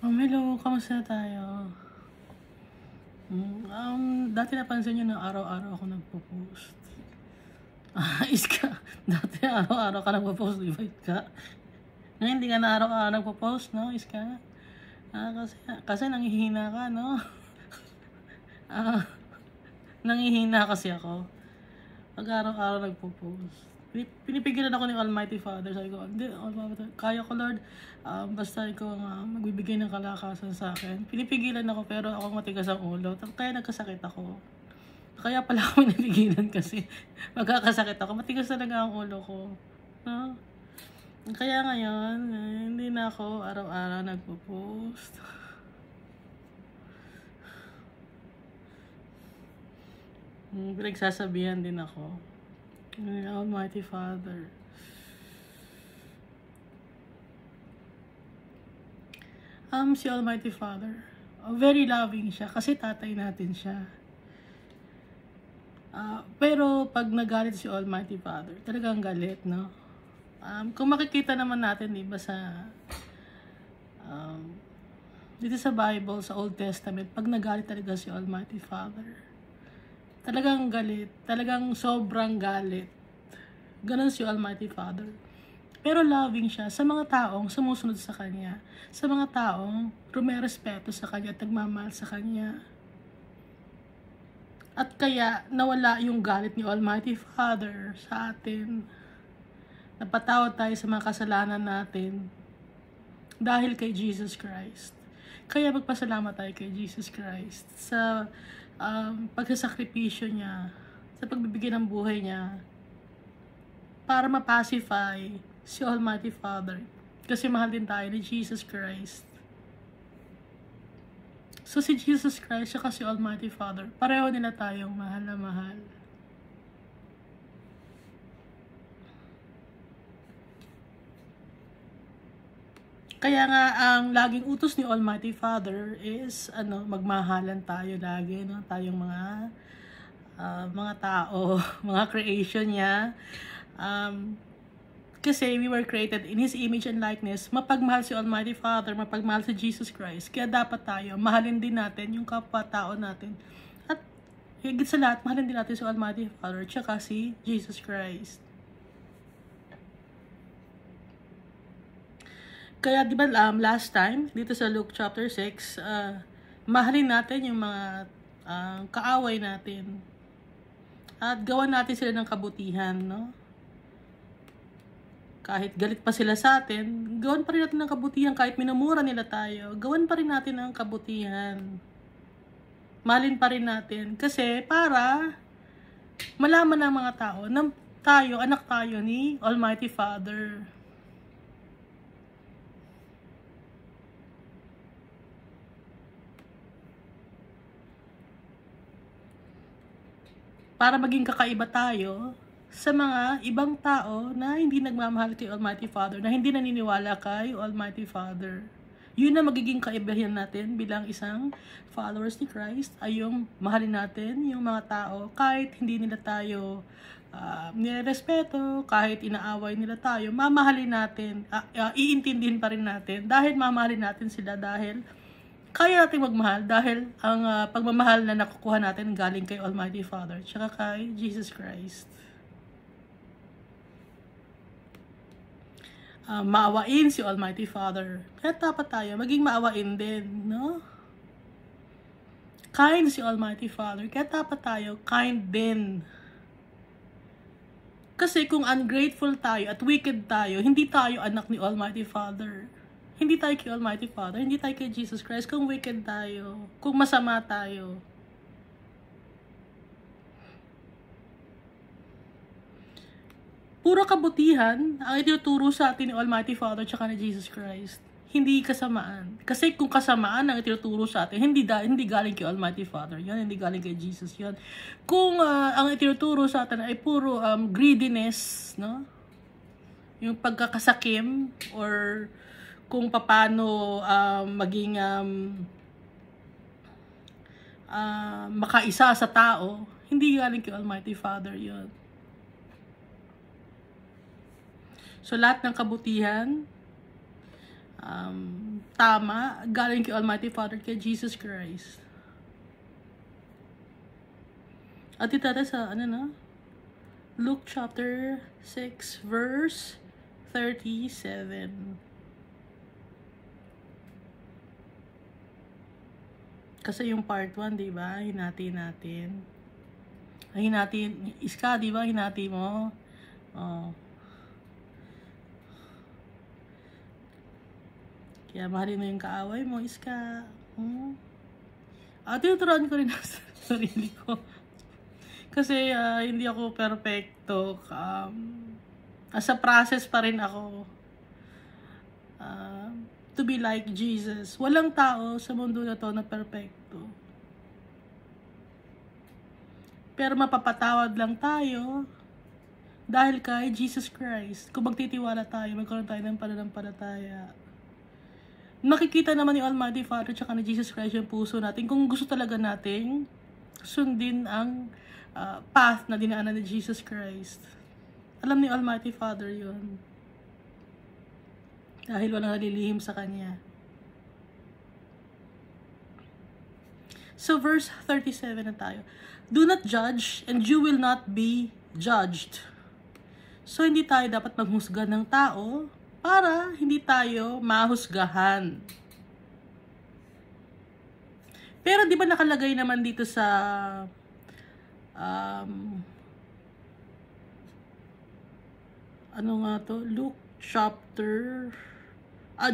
Hello, kamusta tayo? Dati napansin nyo na araw-araw ako nagpo-post. Iska, dati araw-araw ka nagpo-post, di ba, Iska? Ngayon, hindi ka na araw-araw nagpo-post, no, Iska? Kasi nangihina ka, no? Nangihina kasi ako. Pag araw-araw nagpo-post. Pinipigilan ako ni Almighty Father. Sabi ko, hindi, kaya ko, Lord. Basta ikaw ang magbibigay ng kalakasan sa akin. Pinipigilan ako, pero ako matigas ang ulo. Kaya nagkasakit ako. Kaya pala ako napigilan kasi magkakasakit ako. Matigas talaga ang ulo ko. No? Kaya ngayon, hindi na ako araw-araw nagpo-post. Pinagsasabihan din ako. Almighty Father. Si Almighty Father, very loving siya kasi tatay natin siya. Pero pag nagalit si Almighty Father, talagang galit, no? Kung makikita naman natin, diba, sa dito sa Bible, sa Old Testament, pag nagalit talaga si Almighty Father, talagang galit, talagang sobrang galit. Ganun si Almighty Father. Pero loving siya sa mga taong sumusunod sa Kanya. Sa mga taong rumerespeto sa Kanya at nagmamahal sa Kanya. At kaya nawala yung galit ni Almighty Father sa atin. Napatawad tayo sa mga kasalanan natin dahil kay Jesus Christ. Kaya magpasalamat tayo kay Jesus Christ sa pagsasakripisyo niya, sa pagbibigay ng buhay niya para mapacify si Almighty Father. Kasi mahal din tayo ni Jesus Christ. So si Jesus Christ at si Almighty Father, pareho nila tayong mahal na mahal. Kaya nga ang laging utos ni Almighty Father is magmahalan tayo lagi, no? Tayong mga tao, mga creation niya. Kasi we were created in His image and likeness. Mapagmahal si Almighty Father, mapagmahal si Jesus Christ. Kaya dapat tayo, mahalin din natin yung kapwa-tao natin. At higit sa lahat, mahalin din natin si Almighty Father, tsaka si Jesus Christ. Kaya di ba last time, dito sa Luke chapter 6, mahalin natin yung mga kaaway natin. At gawan natin sila ng kabutihan, no? Kahit galit pa sila sa atin, gawan pa rin natin ng kabutihan. Kahit minumura nila tayo, gawan pa rin natin ng kabutihan. Mahalin pa rin natin. Kasi para malaman ng mga tao na tayo, anak tayo ni Almighty Father. Para maging kakaiba tayo sa mga ibang tao na hindi nagmamahal kay Almighty Father, na hindi naniniwala kay Almighty Father. Yun na magiging kaibahan natin bilang isang followers ni Christ, ay yung mahalin natin yung mga tao kahit hindi nila tayo nirespeto, kahit inaaway nila tayo, mamahalin natin, iintindihin pa rin natin dahil mamahalin natin sila, dahil kaya natin magmahal, dahil ang pagmamahal na nakukuha natin galing kay Almighty Father tsaka kay Jesus Christ. Maawain si Almighty Father. Kaya dapat tayo maging maawain din, no? Kind si Almighty Father. Kaya dapat tayo kind din. Kasi kung ungrateful tayo at wicked tayo, hindi tayo anak ni Almighty Father. Hindi tayo kay Almighty Father, hindi tayo kay Jesus Christ kung wicked tayo, kung masama tayo. Puro kabutihan ang ituturo sa atin ni Almighty Father tsaka ni Jesus Christ. Hindi kasamaan. Kasi kung kasamaan ang ituturo sa atin, hindi galing kay Almighty Father yan, hindi galing kay Jesus yan. Kung ang ituturo sa atin ay puro greediness, no? Yung pagkakasakim, or kung paano maging makaisa sa tao, hindi galing kay Almighty Father yun. So lahat ng kabutihan tama, galing kay Almighty Father, kay Jesus Christ. At ito sa, Luke chapter 6, verse 37. Kasi yung part 1, diba? Hinati natin. Iska, diba? Hinati mo. Oh. Kaya mahalin mo yung kaaway mo, Iska. Tinuturuan ko rin sa sarili ko. Kasi hindi ako perfecto. Sa process pa rin ako. To be like Jesus. Walang tao sa mundo na to na perfecto. Pero mapapatawad lang tayo dahil kay Jesus Christ. Kung magtitiwala tayo, magkaroon tayo ng pananampalataya. Makikita naman ni Almighty Father tsaka ni Jesus Christ yung puso natin kung gusto talaga nating sundin ang path na dinaanan ni Jesus Christ. Alam ni Almighty Father yun. Dahil walang nalilihim sa Kanya. So verse 37 na tayo. Do not judge and you will not be judged. So hindi tayo dapat maghusga ng tao para hindi tayo mahusgahan. Pero di ba nakalagay naman dito sa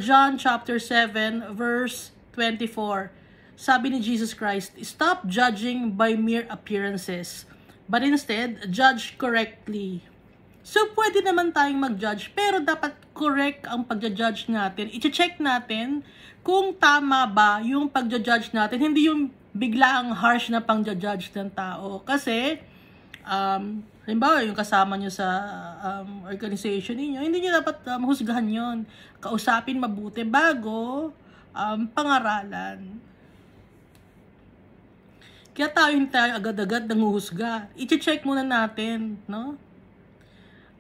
John chapter 7 verse 24. Sabi ni Jesus Christ, stop judging by mere appearances, but instead judge correctly. So pwede naman tayong mag-judge, pero dapat correct ang pag-judge natin. I-check natin kung tama ba yung pag-judge natin, hindi yung biglaang harsh na pang-judge ng tao. Kasi halimbawa, yung kasama nyo sa organization niyo, hindi nyo dapat mahusgahan yon. Kausapin mabuti bago pangaralan. Kaya tayo hindi tayo agad-agad nanguhusga. I-check muna natin, no?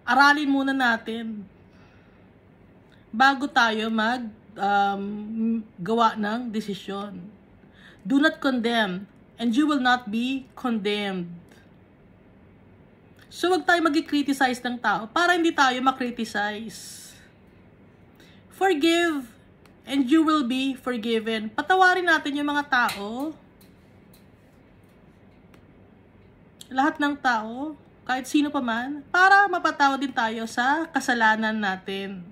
Aralin muna natin bago tayo gawa ng desisyon. Do not condemn, and you will not be condemned. So, wag tayo mag-criticize ng tao para hindi tayo ma-criticize. Forgive, and you will be forgiven. Patawarin natin yung mga tao. Lahat ng tao, kahit sino pa man, para mapatawad din tayo sa kasalanan natin.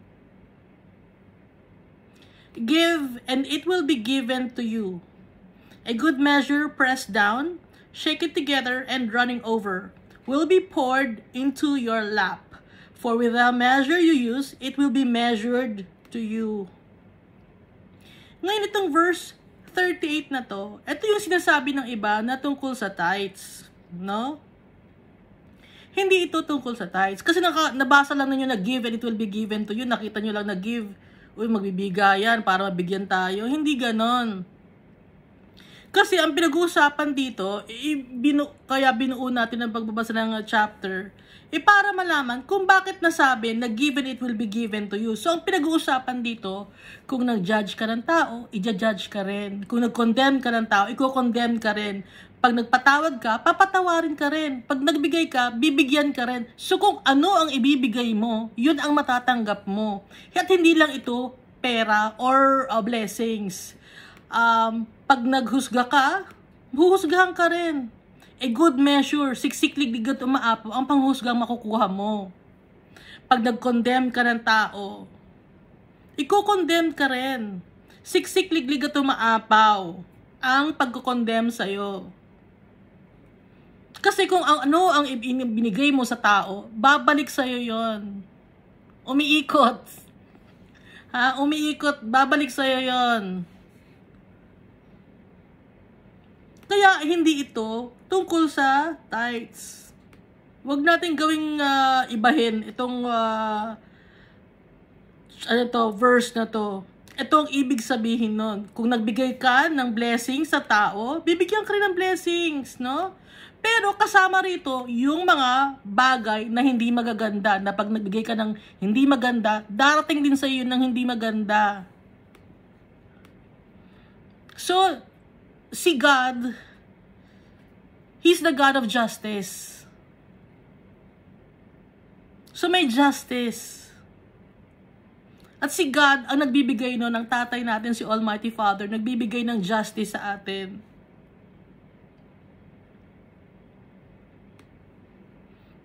Give, and it will be given to you. A good measure pressed down, shake it together, and running over will be poured into your lap. For with the measure you use, it will be measured to you. Ngayon itong verse 38 na to, ito yung sinasabi ng iba na tungkol sa tithes. No? Hindi ito tungkol sa tithes. Kasi nabasa lang ninyo na give and it will be given to you. Nakita nyo lang na give. Uy, magbibigayan para mabigyan tayo. Hindi ganon. Kasi ang pinag-uusapan dito, kaya binuo natin ang pagbabasa ng chapter, para malaman kung bakit nasabi na given it will be given to you. So ang pinag-uusapan dito, kung nag-judge ka ng tao, i-judge ka rin. Kung nag-condemn ka ng tao, i-condemn ka rin. Pag nagpatawad ka, papatawarin ka rin. Pag nagbigay ka, bibigyan ka rin. So kung ano ang ibibigay mo, yun ang matatanggap mo. At hindi lang ito pera or blessings. Pag naghusga ka, huhusgahan ka rin. A good measure, siksiklig ligat umaapaw, ang panghusgang makukuha mo. Pag nag-condemn ka ng tao, i-condemn ka rin. Siksiklig ligat umaapaw ang pag-condemn sa'yo. Kasi kung ano ang binigay mo sa tao, babalik sa'yo yon. Umiikot. Umiikot, babalik sa'yo yon. Kaya hindi ito tungkol sa tithes. Huwag natin gawing ibahin itong verse na to. Ito ang ibig sabihin nun. Kung nagbigay ka ng blessings sa tao, bibigyan ka rin ng blessings, no? Pero kasama rito yung mga bagay na hindi magaganda, na pag nagbigay ka ng hindi maganda, darating din sa iyo ng hindi maganda. So, si God, He's the God of justice. So, may justice. At si God, ang nagbibigay ng tatay natin, si Almighty Father, nagbibigay ng justice sa atin.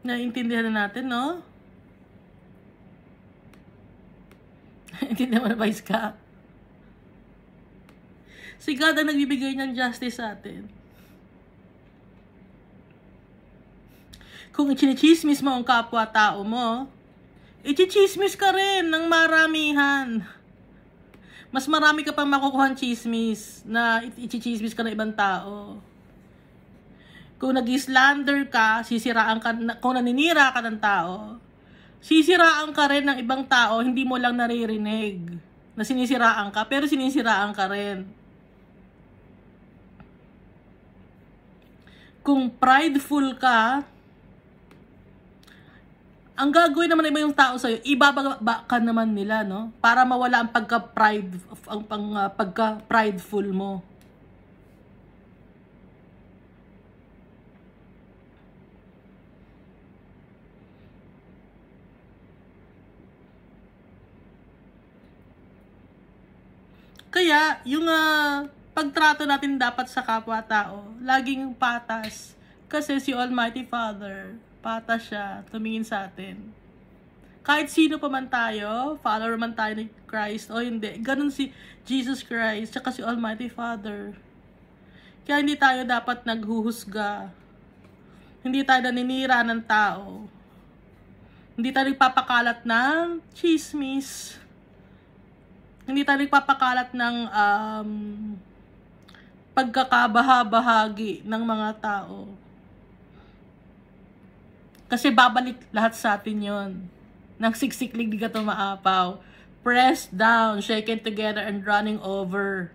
Naiintindihan na natin, no? Intindihan mo na ba, Iska? Si God ang nagbibigay ng justice sa atin. Kung ichinichismis mo ang kapwa-tao mo, ichichismis ka rin ng maramihan. Mas marami ka pang makukuha ng chismis na ichichismis ka ng ibang tao. Kung nag-slander ka, sisiraan ka, kung naninira ka ng tao, sisiraan ka rin ng ibang tao, hindi mo lang naririnig na sinisiraan ka, pero sinisiraan ka rin. Kung prideful ka, ang gagawin naman iba yung tao sa'yo, ibababa ka naman nila, no? Para mawala ang pagka-prideful mo. Kaya, yung pagtrato natin dapat sa kapwa-tao, laging patas. Kasi si Almighty Father, patas siya, tumingin sa atin. Kahit sino pa man tayo, follower man tayo ni Christ, o hindi, ganun si Jesus Christ, tsaka si Almighty Father. Kaya hindi tayo dapat naghuhusga. Hindi tayo naninira ng tao. Hindi tayo nagpapakalat ng chismis. Hindi tayo nagpapakalat ng pagkakabaha-bahagi ng mga tao. Kasi babalik lahat sa atin yon. Nang siksiklig di ka tumaapaw. Pressed down, shaken together, and running over.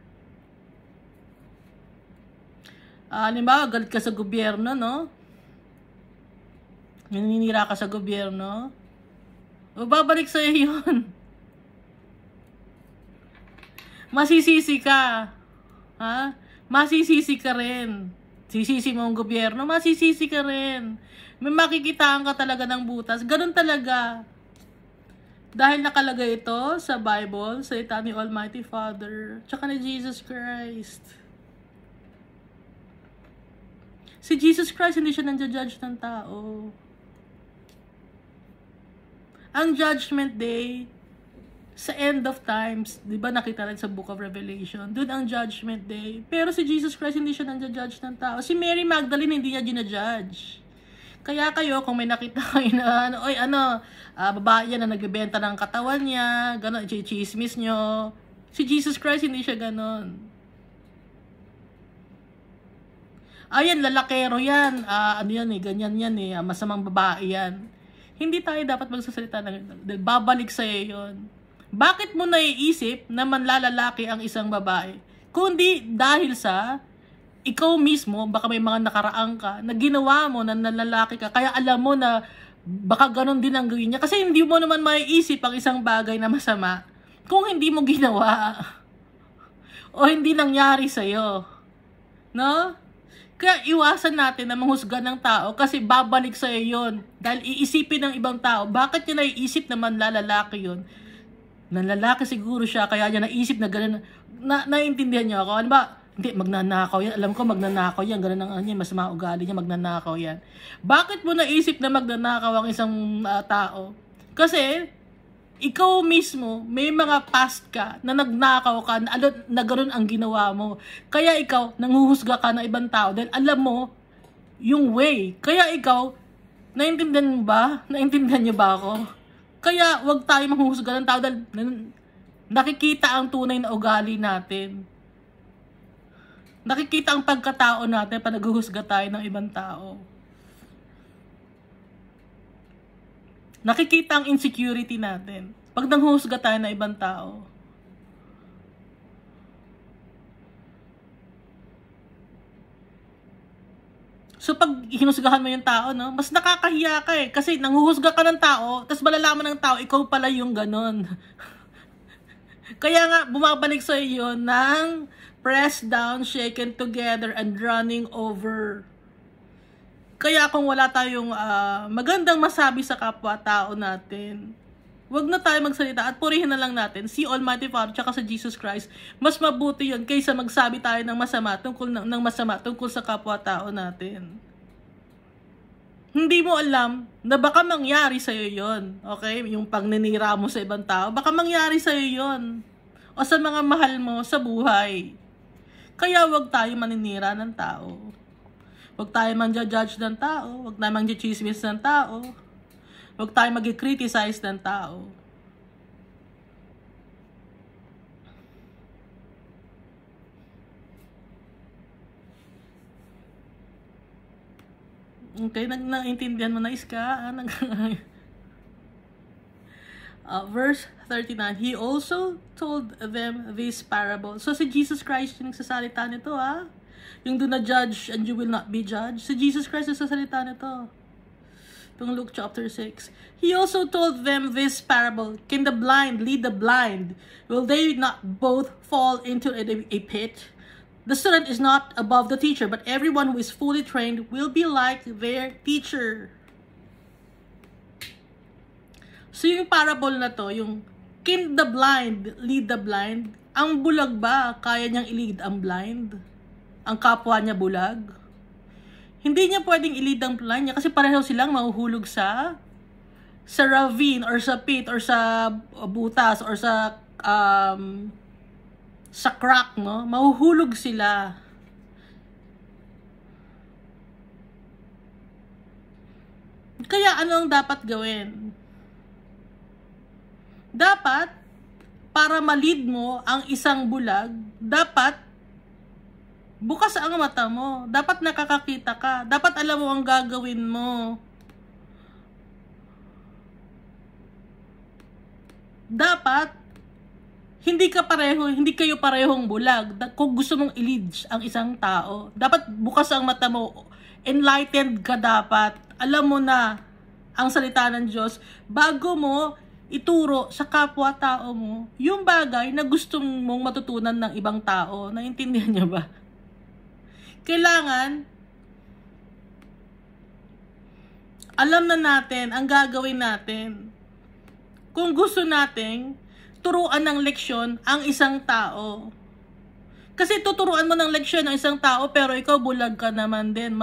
Halimbawa, galit ka sa gobyerno, no? Naninira ka sa gobyerno. O babalik sa'yo yun. Masisisi ka. Ha? Masisisi ka rin. Sisisi mo ang gobyerno, masisisi ka rin. May makikitaan ka talaga ng butas. Ganun talaga. Dahil nakalagay ito sa Bible, sa salita ni Almighty Father, tsaka ni Jesus Christ. Si Jesus Christ, hindi siya nang-judge ng tao. Ang judgment day, sa end of times, di ba nakita rin sa Book of Revelation, doon ang judgment day. Pero si Jesus Christ, hindi siya nang-judge ng tao. Si Mary Magdalene, hindi niya ginajudge. Kaya kayo, kung may nakita kayo na, babae yan na nagbebenta ng katawan niya, gano'n, chismis nyo. Si Jesus Christ, hindi siya gano'n. Ayan, lalakero yan, ganyan yan masamang babae yan. Hindi tayo dapat magsasalita ng babalik sa'yo yun. Bakit mo naiisip na manlalalaki ang isang babae? Kundi dahil sa ikaw mismo, baka may mga nakaraang ka, na ginawa mo na nalalaki ka, kaya alam mo na baka ganun din ang gawin niya. Kasi hindi mo naman maiisip ang isang bagay na masama kung hindi mo ginawa o hindi nangyari sa'yo. No? Kaya iwasan natin na manghusga ng tao kasi babalik sa'yo yun. Dahil iisipin ng ibang tao, bakit niya naiisip na manlalalaki yun? Nanlalaki siguro siya, kaya niya naisip na gano'n. Naiintindihan niyo ako? Ano ba? Hindi, magnanakaw yan. Alam ko, magnanakaw yan. Ganun ang masama ugali niya, magnanakaw yan. Bakit mo naisip na magnanakaw ang isang tao? Kasi, ikaw mismo, may mga past ka na nagnakaw ka, na ganun ang ginawa mo. Kaya ikaw, nanghuhusga ka ng ibang tao dahil alam mo yung way. Kaya ikaw, naintindihan mo ba? Naintindihan niyo ba ako? Kaya, wag tayo manghuhusga ng tao dahil nakikita ang tunay na ugali natin. Nakikita ang pagkatao natin pag naghuhusga tayo ng ibang tao. Nakikita ang insecurity natin pag nanghuhusga tayo ng ibang tao. So pag hinusgahan mo yung tao, no, mas nakakahiya ka eh. Kasi nanghuhusga ka ng tao, tapos malalaman ng tao, ikaw pala yung ganon. Kaya nga, bumabalik sa iyo ng pressed down, shaken together, and running over. Kaya kung wala tayong magandang masabi sa kapwa-tao natin, wag na tayo magsalita at purihin na lang natin si Almighty Father tsaka sa Jesus Christ. Mas mabuti yun kaysa magsabi tayo ng masama tungkol sa kapwa-tao natin. Hindi mo alam na baka mangyari sa'yo yun. Okay? Yung pagninira mo sa ibang tao, baka mangyari sa'yo yun. O sa mga mahal mo sa buhay. Kaya wag tayo maninira ng tao. Wag tayo manja-judge ng tao. Wag tayo manja-chismis ng tao. Wag tayo mag-criticize ng tao. Okay, naintindihan mo na Iska. Verse 39, He also told them this parable. So si Jesus Christ yung nagsasalita nito Yung do not judge and you will not be judged. Si Jesus Christ yung nagsasalita nito. Itong Luke chapter 6. He also told them this parable. Can the blind lead the blind? Will they not both fall into a pit? The student is not above the teacher, but everyone who is fully trained will be like their teacher. So yung parable na to, yung can the blind lead the blind? Ang bulag ba, kaya niyang i-lead ang blind? Ang kapwa niya bulag? Hindi niya pwedeng i-lead ang blind niya kasi pareho silang mahuhulog sa ravine or sa pit or sa butas or sa crack, no? Mahuhulog sila. Kaya ano ang dapat gawin? Dapat, para ma-lead mo ang isang bulag, dapat bukas ang mata mo. Dapat nakakakita ka. Dapat alam mo ang gagawin mo. Dapat, hindi kayo parehong bulag. Kung gusto mong i-lead ang isang tao, dapat bukas ang mata mo. Enlightened ka dapat. Alam mo na ang salita ng Diyos bago mo ituro sa kapwa-tao mo yung bagay na gusto mong matutunan ng ibang tao. Naintindihan niyo ba? Kailangan alam na natin ang gagawin natin. Kung gusto nating turuan ng leksyon ang isang tao. Kasi tuturuan mo ng leksyon ng isang tao pero ikaw bulag ka naman din.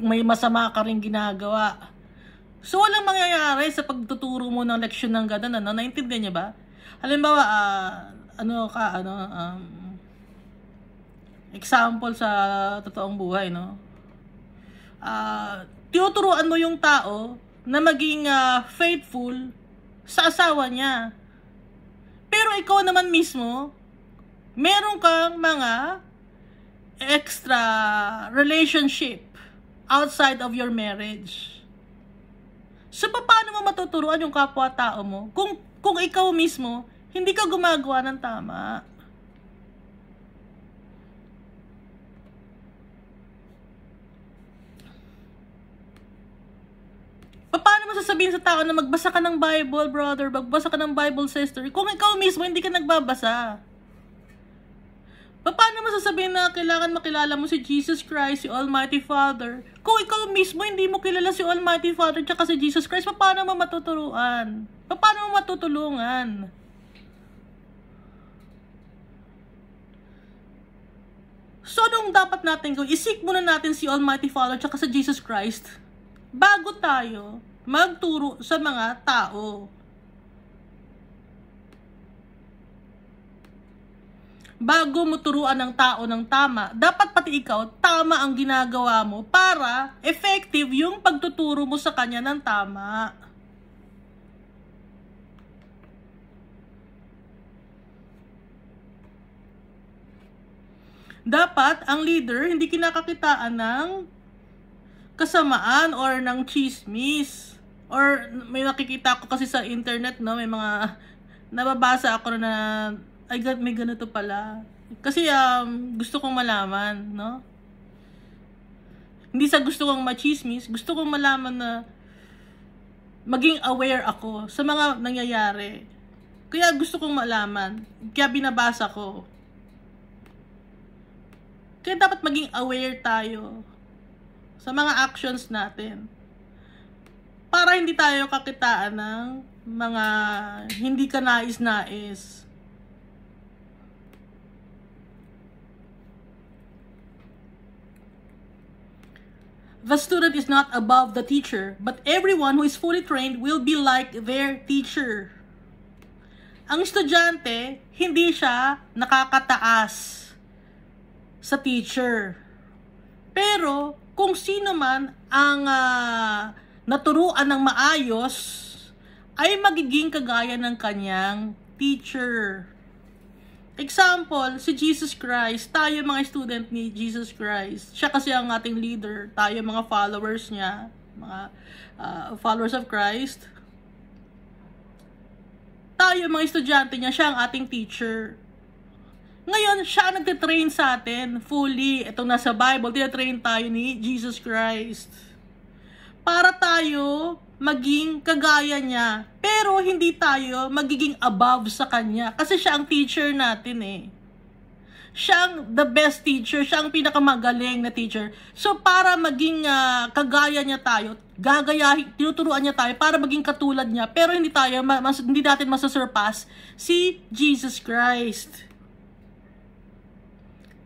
May masama ka rin ginagawa. So walang mangyayari sa pagtuturo mo ng leksyon ng gano'n. Naintindihan niyo ba? Halimbawa, example sa totoong buhay, no? Tinuturuan mo yung tao na maging faithful sa asawa niya. Pero ikaw naman mismo, meron kang mga extra relationship outside of your marriage. So, paano mo matuturuan yung kapwa-tao mo kung ikaw mismo, hindi ka gumagawa ng tama? Paano mo sasabihin sa tao na magbasa ka ng Bible, brother, magbasa ka ng Bible, sister, kung ikaw mismo hindi ka nagbabasa? Paano mo sasabihin na kailangan makilala mo si Jesus Christ, si Almighty Father, kung ikaw mismo hindi mo kilala si Almighty Father tsaka si Jesus Christ? Paano mo matuturuan? Paano mo matutulungan? So, anong dapat natin gawin? Isik muna natin si Almighty Father tsaka si Jesus Christ bago tayo magturo sa mga tao. Bago mo turuan ng tao ng tama, dapat pati ikaw, tama ang ginagawa mo para effective yung pagtuturo mo sa kanya ng tama. Dapat ang leader hindi kinakakitaan ng kasamaan or ng chismis. Or may nakikita ko kasi sa internet, no, may mga nababasa ako na ay, may ganito pala. Kasi gusto kong malaman, no? Hindi sa gusto kong machismis, gusto kong malaman na maging aware ako sa mga nangyayari. Kaya gusto kong malaman. Kaya binabasa ko. Kaya dapat maging aware tayo sa mga actions natin. Para hindi tayo kakitaan ng mga hindi ka nais-nais. The student is not above the teacher, but everyone who is fully trained will be like their teacher. Ang estudyante, hindi siya nakakataas sa teacher. Pero, kung sino man ang naturuan ng maayos, ay magiging kagaya ng kanyang teacher. Example, si Jesus Christ, tayo mga student ni Jesus Christ. Siya kasi ang ating leader, tayo mga followers niya, mga followers of Christ. Tayo mga estudyante niya, siya ang ating teacher. Ngayon, siya nagtitrain sa atin fully. Itong nasa Bible, tinatrain tayo ni Jesus Christ. Para tayo maging kagaya niya. Pero hindi tayo magiging above sa kanya. Kasi siya ang teacher natin eh. Siya ang the best teacher. Siya ang pinakamagaling na teacher. So para maging kagaya niya tayo, gagayahin, tinuturuan niya tayo para maging katulad niya. Pero hindi tayo, hindi natin masasurpass si Jesus Christ.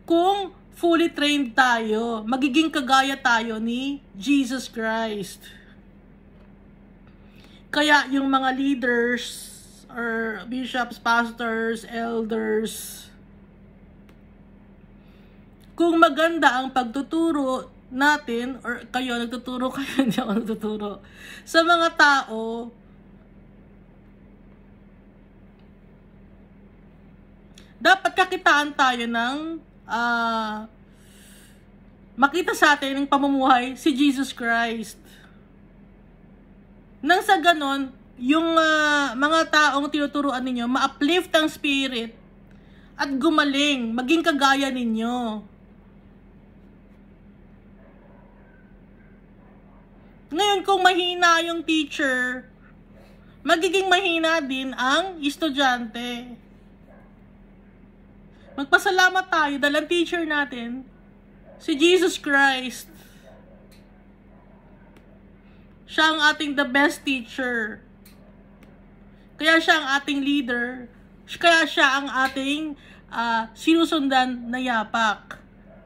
Kung fully trained tayo, magiging kagaya tayo ni Jesus Christ. Kaya yung mga leaders, or bishops, pastors, elders, kung maganda ang pagtuturo natin, or kayo nagtuturo, kayo hindi ako nagtuturo, sa mga tao, dapat kakitaan tayo ng makita sa atin ng pamumuhay si Jesus Christ. Nang sa ganon, yung mga taong tinuturuan ninyo, ma-uplift ang spirit at gumaling, maging kagaya ninyo. Ngayon, kung mahina yung teacher, magiging mahina din ang estudyante. Magpasalamat tayo dahil ang teacher natin, si Jesus Christ. Siya ang ating the best teacher. Kaya siya ang ating leader. Kaya siya ang ating sinusundan na yapak.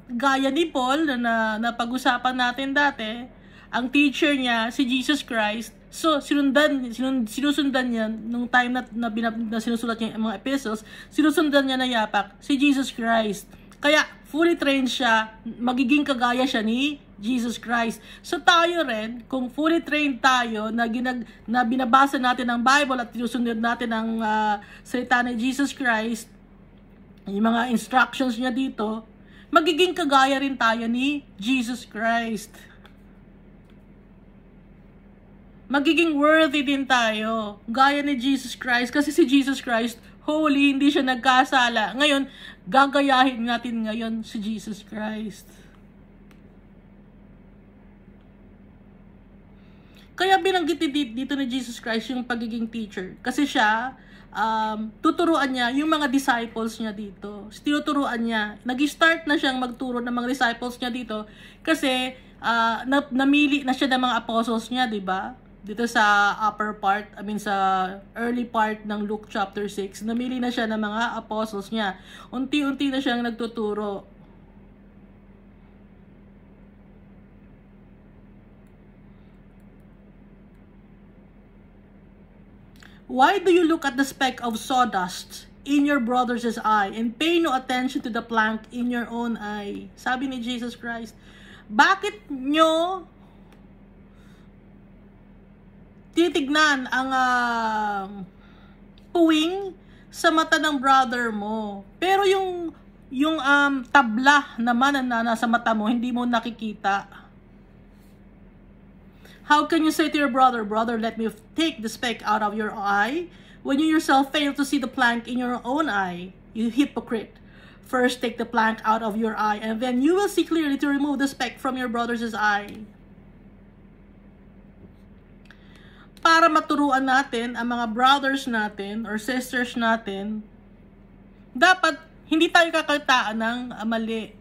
Gaya ni Paul na napag-usapan natin dati, ang teacher niya, si Jesus Christ. So, sinusundan niya nung time na sinusulat niya ang mga epistles, sinusundan niya na yapak si Jesus Christ. Kaya, fully trained siya, magiging kagaya siya ni Jesus Christ. So tayo rin, kung fully trained tayo, na binabasa natin ang Bible at sinusunod natin ang salita ni Jesus Christ, yung mga instructions niya dito, magiging kagaya rin tayo ni Jesus Christ. Magiging worthy din tayo, gaya ni Jesus Christ, kasi si Jesus Christ, holy, hindi siya nagkasala. Ngayon, gagayahin natin ngayon si Jesus Christ. Kaya binanggit dito ni Jesus Christ yung pagiging teacher. Kasi siya, tuturuan niya yung mga disciples niya dito. Tinuturuan niya. Nag-start na siyang magturo ng mga disciples niya dito. Kasi namili na siya ng mga apostles niya, di ba? Dito sa upper part, sa early part ng Luke chapter 6, namili na siya ng mga apostles niya. Unti-unti na siyang nagtuturo. Why do you look at the speck of sawdust in your brother's eye and pay no attention to the plank in your own eye? Sabi ni Jesus Christ, bakit nyo titignan ang puwing sa mata ng brother mo, pero yung tabla naman na nasa mata mo, hindi mo nakikita? How can you say to your brother, brother, let me take the speck out of your eye, when you yourself fail to see the plank in your own eye? You hypocrite. First take the plank out of your eye, and then you will see clearly to remove the speck from your brother's eye. para maturuan natin ang mga brothers natin or sisters natin, dapat hindi tayo kakaltaan ng mali.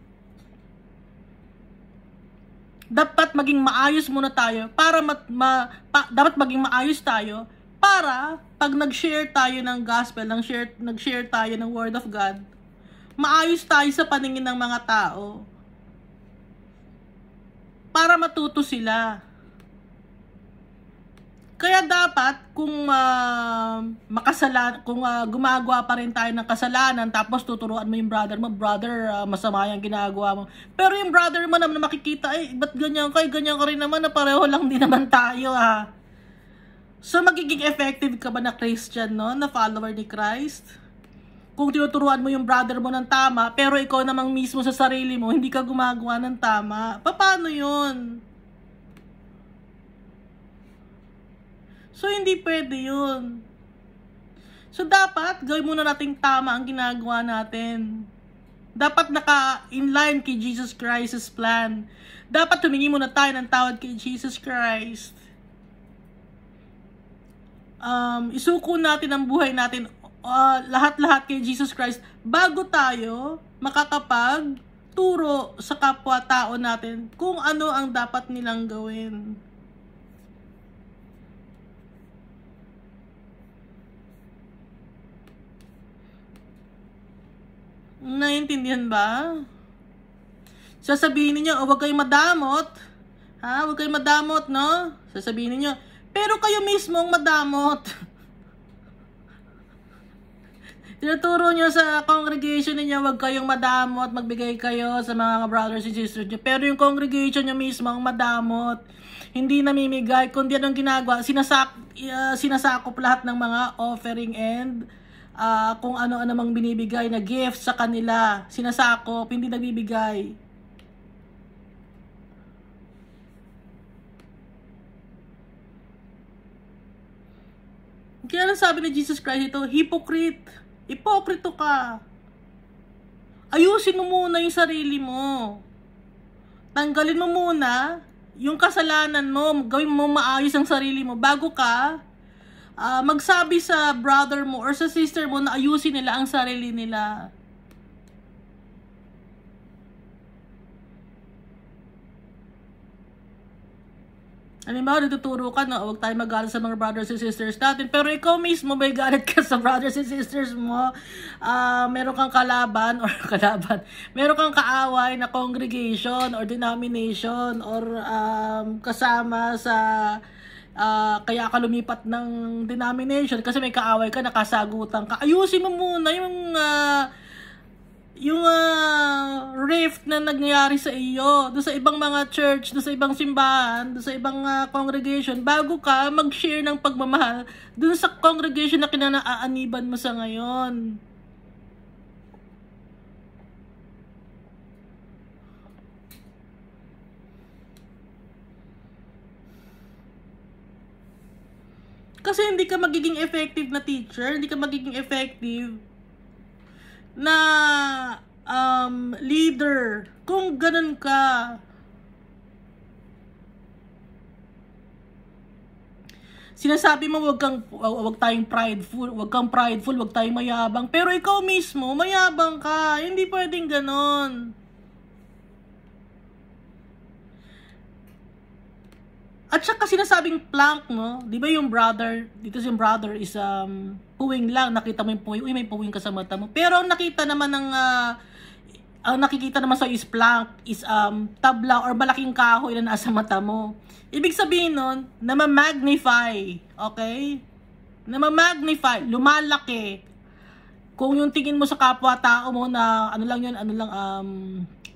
Dapat maging maayos muna tayo para dapat maging maayos tayo para pag nag-share tayo ng gospel, nag-share tayo ng word of God, maayos tayo sa paningin ng mga tao. Para matuto sila. Kaya dapat kung gumagawa pa rin tayo ng kasalanan tapos tuturuan mo yung brother mo, masama yung ginagawa mo. Pero yung brother mo naman makikita, ba't ganyan ka? Ganyan ka rin naman, na pareho lang din naman tayo ha. So magiging effective ka ba na Christian, no? Na follower ni Christ? Kung tinuturuan mo yung brother mo ng tama, pero ikaw namang mismo sa sarili mo, hindi ka gumagawa ng tama, paano yun? So, hindi pwede yun. So, dapat, gawin muna nating tama ang ginagawa natin. Dapat naka-inline kay Jesus Christ's plan. Dapat humingi muna tayo ng tawad kay Jesus Christ. Isuko natin ang buhay natin, lahat-lahat kay Jesus Christ, bago tayo makakapagturo sa kapwa-tao natin kung ano ang dapat nilang gawin. Naiintindihan ba? Sasabihin niyo, huwag kayong madamot. Ha? Huwag kayong madamot, no? Sasabihin niyo, pero kayo mismo ang madamot. Tinuturo niyo sa congregation niyo, huwag kayong madamot, magbigay kayo sa mga brothers and sisters niyo. Pero yung congregation niyo mismo ang madamot. Hindi namimigay, kundi anong ginagawa, sinasakop lahat ng mga offering and kung ano-ano mang binibigay na gift sa kanila, sinasakop, hindi nagbibigay. Kaya lang sabi ni Jesus Christ ito, hypocrite. Ipokrito ka. Ayusin mo muna yung sarili mo. Tanggalin mo muna yung kasalanan mo, gawin mo maayos ang sarili mo bago ka magsabi sa brother mo or sa sister mo na ayusin nila ang sarili nila. Halimbawa, nagtuturo ka na huwag tayo magalit sa mga brothers and sisters natin, pero ikaw mismo may galit ka sa brothers and sisters mo, meron kang meron kang kaaway na congregation or denomination or kasama sa kaya ka lumipat ng denomination kasi may kaaway ka, nakasagutan ka. Ayusin mo muna yung rift na nangyayari sa iyo doon sa ibang mga church, doon sa ibang simbahan, doon sa ibang congregation bago ka mag-share ng pagmamahal doon sa congregation na kinaaaniban mo sa ngayon. Kasi hindi ka magiging effective na teacher, hindi ka magiging effective na leader kung ganun ka. Sinasabi mo wag tayong prideful, wag tayong mayabang, pero ikaw mismo mayabang ka. Hindi pwedeng ganun. At saka sinasabing plank, no? Di ba yung brother, dito yung brother is puwing lang, nakita mo yung puwing, may puwing ka sa mata mo. Pero ang nakita naman ang nakikita naman sa is plank, is tabla or malaking kahoy na nasa mata mo. Ibig sabihin nun, na ma-magnify, okay? Na ma-magnify, lumalaki. Kung yung tingin mo sa kapwa-tao mo na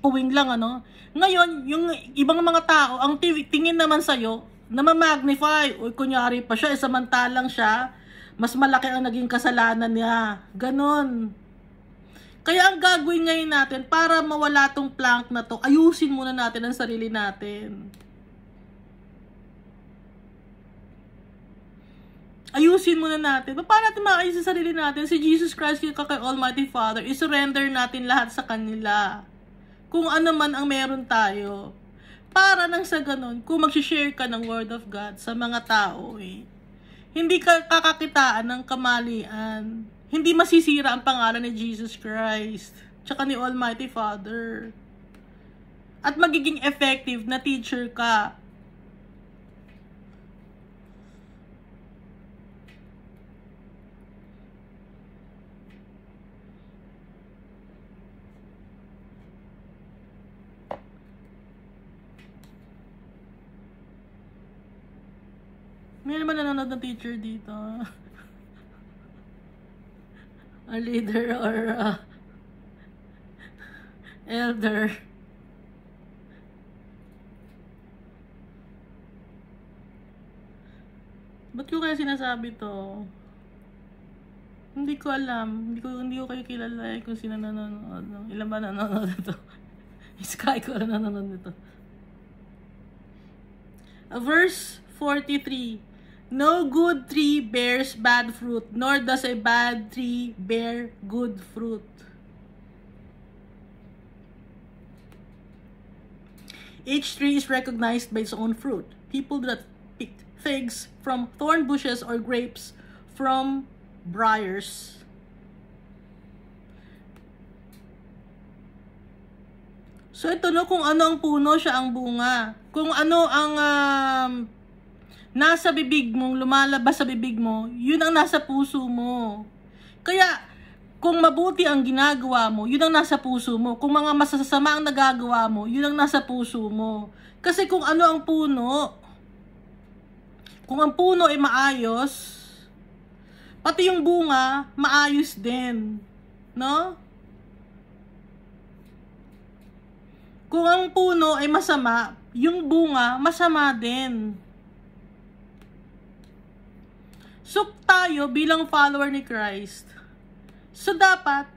puwing lang, ano? Ngayon, yung ibang mga tao, ang tingin naman sa'yo, na ma-magnify. O kunyari pa siya, samantalang siya, mas malaki ang naging kasalanan niya. Ganon. Kaya ang gagawin ngayon natin, para mawala tong plank na to, ayusin muna natin ang sarili natin. Ayusin muna natin. Paano natin maayos sa sarili natin? Si Jesus Christ, yung kay Almighty Father, i-surrender natin lahat sa kanila. Kung ano man ang meron tayo. Para nang sa ganun, kung mag-share ka ng Word of God sa mga tao, hindi ka kakakitaan ng kamalian. Hindi masisira ang pangalan ni Jesus Christ, tsaka ni Almighty Father. At magiging effective na teacher ka. May naman nanonood ng teacher dito. A leader or elder. Ba't ko kaya sinasabi to? Hindi ko alam. Hindi ko kayo kilala kung sino nanonood. Ilan ba nanonood nito? Sky ko na nanonood nito. Verse 43. No good tree bears bad fruit, nor does a bad tree bear good fruit. Each tree is recognized by its own fruit. People do not pick figs from thorn bushes or grapes from briars. So ito no, kung ano ang puno, siya ang bunga. Kung ano ang nasa bibig mo, lumalabas sa bibig mo, yun ang nasa puso mo. Kaya, kung mabuti ang ginagawa mo, yun ang nasa puso mo. Kung mga masasama ang nagagawa mo, yun ang nasa puso mo. Kasi kung ano ang puno, kung ang puno ay maayos, pati yung bunga, maayos din. No? Kung ang puno ay masama, yung bunga, masama din. So, tayo bilang follower ni Christ, so dapat,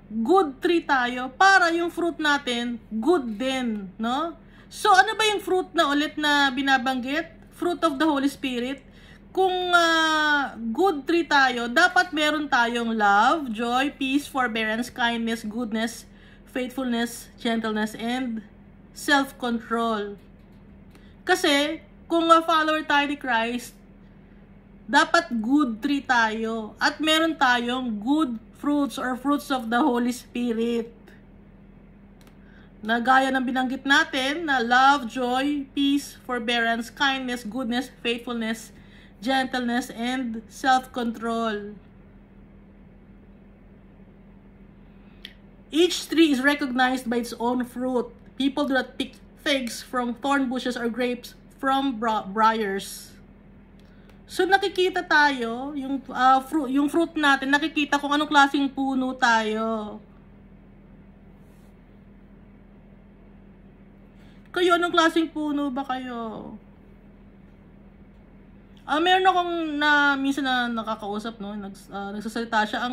good tree tayo para yung fruit natin, good din, no? So, ano ba yung fruit na ulit na binabanggit? Fruit of the Holy Spirit. Kung good tree tayo, dapat meron tayong love, joy, peace, forbearance, kindness, goodness, faithfulness, gentleness, and self-control. Kasi, kung follower tayo ni Christ, dapat good tree tayo at meron tayong good fruits or fruits of the Holy Spirit. Na gaya ng binanggit natin na love, joy, peace, forbearance, kindness, goodness, faithfulness, gentleness, and self-control. Each tree is recognized by its own fruit. People do not pick figs from thorn bushes or grapes from briars. So nakikita tayo, yung fruit natin, nakikita kung anong klaseng puno tayo. Kayo, anong klaseng puno ba kayo? Meron akong minsan na nakakausap, no? Nagsasalita siya,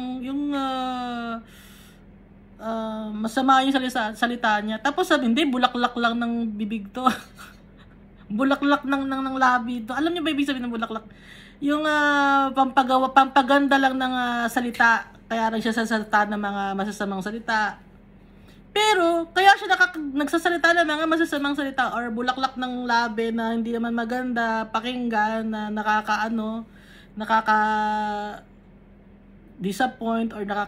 masama yung salita niya. Tapos sabi, hindi, bulaklak lang ng bibig to. Bulaklak ng labi to. Alam niyo ba ibig sabihin ng bulaklak? Yung pampaganda lang ng salita. Kaya rin siya sasalita ng mga masasamang salita. Pero, kaya siya nagsasalita ng mga masasamang salita or bulaklak ng labi na hindi naman maganda, pakinggan, na disappoint or na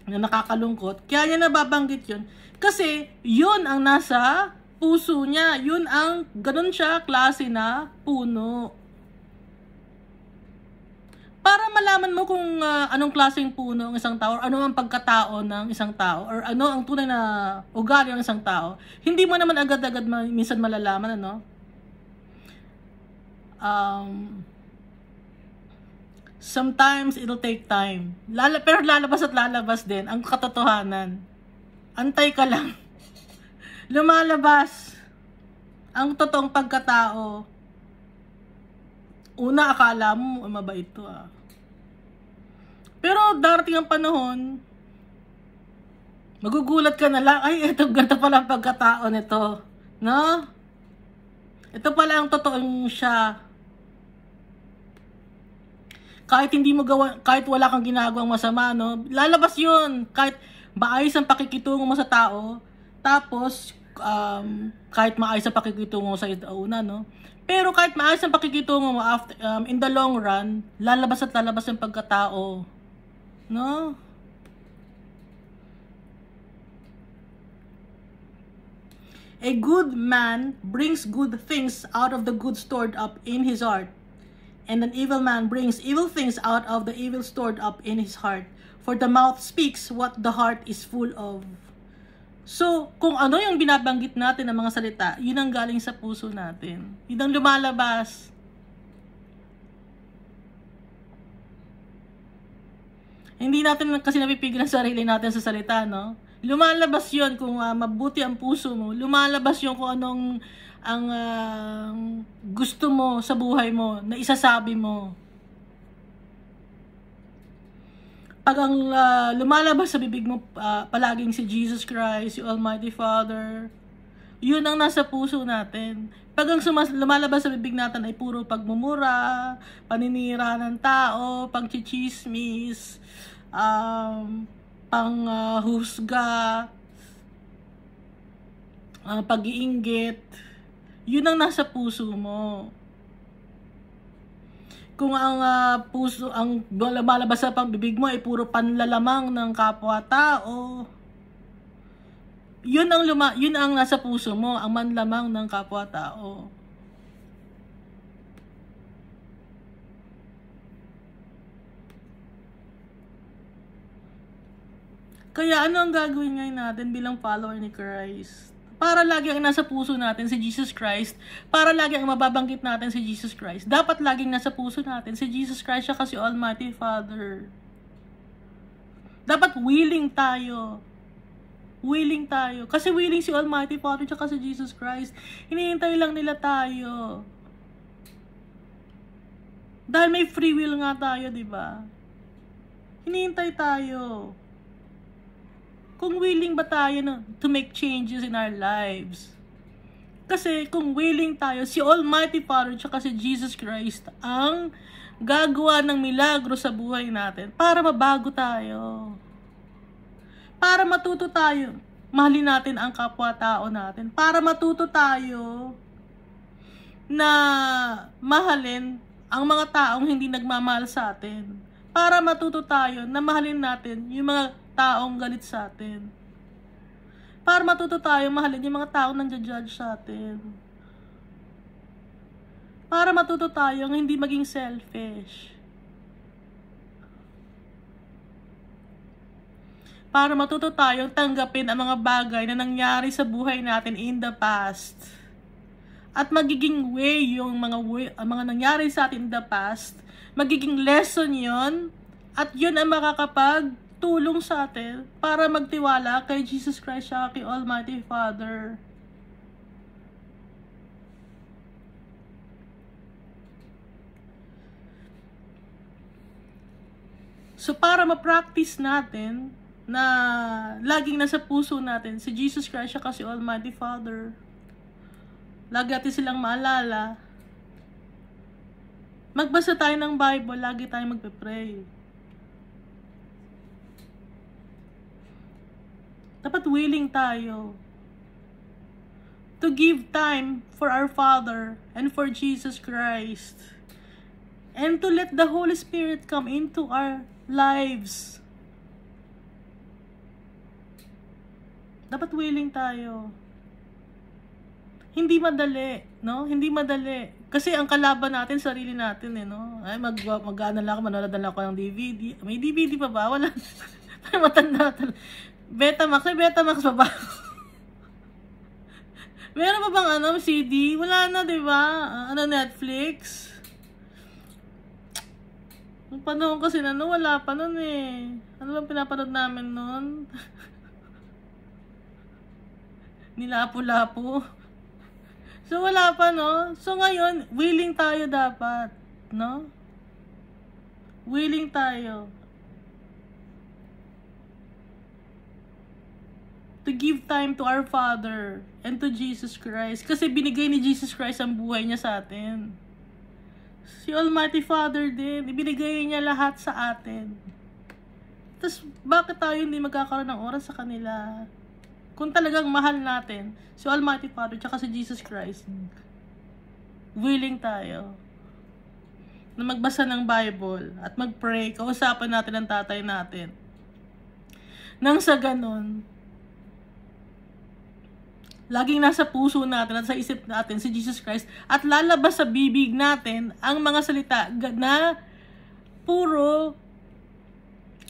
nakakalungkot. Kaya niya nababanggit yun. Kasi, yun ang nasa puso niya. Yun ang, ganun siya, klase na puno. Para malaman mo kung anong klaseng puno ang isang tao, or ano ang pagkatao ng isang tao, or ano ang tunay na ugali ng isang tao, hindi mo naman agad-agad minsan malalaman, ano? Sometimes it'll take time. Pero lalabas at lalabas din ang katotohanan. Antay ka lang. Lumalabas ang totoong pagkatao. Una, akala mo, mabait to Pero darating ang panahon, magugulat ka na lang, ay, ganito pala ang pagkatao nito. No? Ito pala ang totoong siya. Kahit wala kang ginagawang masama, no? Lalabas yun. Kahit maayos ang pakikitungo mo sa tao, tapos, kahit maayos ang pakikitungo sa una, no? Pero kahit maayos ang pakikitungo mo, after, in the long run, lalabas at lalabas ang pagkatao. No? A good man brings good things out of the good stored up in his heart, and an evil man brings evil things out of the evil stored up in his heart. For the mouth speaks what the heart is full of. So, kung ano yung binabanggit natin ng mga salita, yun ang galing sa puso natin. Yun ang lumalabas. Hindi natin kasi napipigil ang sarili natin sa salita, no? Lumalabas yun kung mabuti ang puso mo. Lumalabas yun kung anong ang gusto mo sa buhay mo, na isasabi mo. Pag ang lumalabas sa bibig mo palaging si Jesus Christ, si Almighty Father, yun ang nasa puso natin. Pag ang lumalabas sa bibig natin ay puro pagmumura, paninira ng tao, pangchichismis, panghusga, pag-iinggit, yun ang nasa puso mo. Kung ang puso, ang lumalabas sa bibig mo ay puro panlalamang ng kapwa-tao, yun ang nasa puso mo, ang manlamang ng kapwa-tao. Kaya ano ang gagawin ngayon natin bilang follower ni Christ? Para lagi ang nasa puso natin si Jesus Christ, para lagi ang mababanggit natin si Jesus Christ, dapat laging nasa puso natin si Jesus Christ, siya kasi Almighty Father. Dapat willing tayo. Willing tayo. Kasi willing si Almighty Father siya kasi Jesus Christ. Hinihintay lang nila tayo. Dahil may free will nga tayo, di ba? Hinihintay tayo. Kung willing ba tayo to make changes in our lives? Kasi kung willing tayo, si Almighty Father tsaka si Jesus Christ ang gagawa ng milagro sa buhay natin para mabago tayo. Para matuto tayo, mahalin natin ang kapwa-tao natin. Para matuto tayo na mahalin ang mga taong hindi nagmamahal sa atin. Para matuto tayo na mahalin natin yung mga taong galit sa atin. Para matuto tayo mahalin yung mga taong nandiya-judge sa atin. Para matuto tayong hindi maging selfish. Para matuto tayong tanggapin ang mga bagay na nangyari sa buhay natin in the past. At magiging way yung mga nangyari sa atin in the past, magiging lesson yon, at yun ang makakapagtulong sa atin para magtiwala kay Jesus Christ siya, kay Almighty Father. So para ma-practice natin na laging nasa puso natin si Jesus Christ siya kasi Almighty Father, lagi natin silang maalala, magbasa tayo ng Bible, lagi tayong magpe-pray. Dapat willing tayo to give time for our Father and for Jesus Christ. And to let the Holy Spirit come into our lives. Dapat willing tayo. Hindi madali, no? Hindi madali. Kasi ang kalaban natin, sarili natin, no? Ay, mag-ano lang ako, manonood lang ako ng DVD. May DVD pa ba? Wala. Matanda talaga. Betamax, may Betamax pa ba? Meron pa bang CD? Wala na, di ba? Netflix? Nung panahon kasi wala pa nun eh. Ano bang pinapanood namin nun? Nilapo-lapo. So, wala pa, no? So, ngayon, willing tayo dapat, no? Willing tayo to give time to our Father and to Jesus Christ. Kasi binigay ni Jesus Christ ang buhay niya sa atin. Si Almighty Father din, ibinigay niya lahat sa atin. Tapos, bakit tayo hindi magkakaroon ng oras sa kanila? Kung talagang mahal natin si Almighty Father tsaka si Jesus Christ. willing tayo na magbasa ng Bible at mag-pray, kausapan natin ang tatay natin. Nang sa ganon, laging nasa puso natin at sa isip natin si Jesus Christ at lalabas sa bibig natin ang mga salita na puro